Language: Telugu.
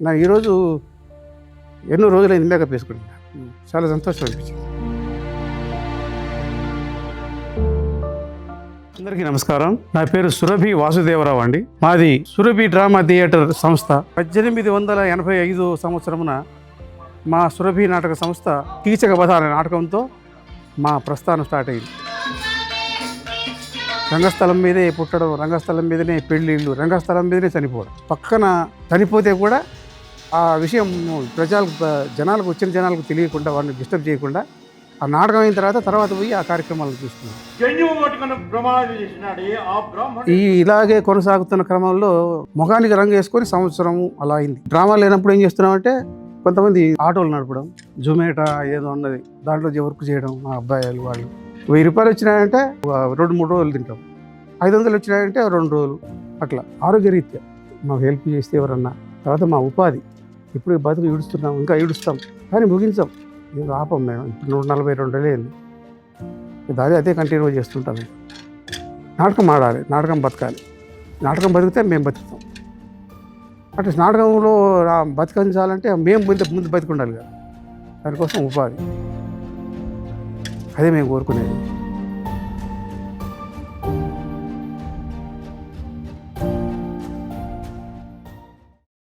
నా ఈరోజు ఎన్నో రోజులైంది మేకప్ వేసుకుంటున్నా. చాలా సంతోషం అనిపించింది. అందరికీ నమస్కారం. నా పేరు సురభి వాసుదేవరావు అండి. మాది సురభి డ్రామా థియేటర్ సంస్థ 1885 సంవత్సరమున మా సురభి నాటక సంస్థ కీచక వధ అనే నాటకంతో మా ప్రస్థానం స్టార్ట్ అయింది. రంగస్థలం మీదే పుట్టడం, రంగస్థలం మీదనే పెళ్ళిళ్ళు, రంగస్థలం మీదనే చనిపోవడం. పక్కన చనిపోతే కూడా ఆ విషయం జనాలకు వచ్చిన జనాలకు తెలియకుండా, వాడిని డిస్టర్బ్ చేయకుండా ఆ నాటకం అయిన తర్వాత పోయి ఆ కార్యక్రమాలను చూస్తున్నాం. ఇలాగే కొనసాగుతున్న క్రమంలో ముఖానికి రంగు వేసుకొని సంవత్సరం అలా అయింది. డ్రామా లేనప్పుడు ఏం చేస్తున్నామంటే కొంతమంది ఆటోలు నడపడం, జొమాటో ఏదో ఉన్నది, దాంట్లో వర్క్ చేయడం. మా అబ్బాయిలు వాళ్ళు 1000 రూపాయలు వచ్చినాయంటే 2-3 రోజులు తింటాం, 500 వచ్చినాయంటే 2 రోజులు. అట్లా ఆరోగ్యరీత్యా మాకు హెల్ప్ చేస్తే ఎవరన్నా. తర్వాత మా ఉపాధి, ఇప్పుడు బతుకు ఈడుస్తున్నాం, ఇంకా ఈడుస్తాం కానీ ముగించాం, ఏదో ఆపం. మేము ఇప్పుడు 142 అయింది, అదే కంటిన్యూ చేస్తుంటాం. నాటకం ఆడాలి, నాటకం బతకాలి, నాటకం బతికితే మేము బతుకుతాం. అట్లా నాటకంలో బతికించాలంటే మేము ముందు బతికి ఉండాలి కదా, దానికోసం ఉపాధి, అదే మేము కోరుకునేది.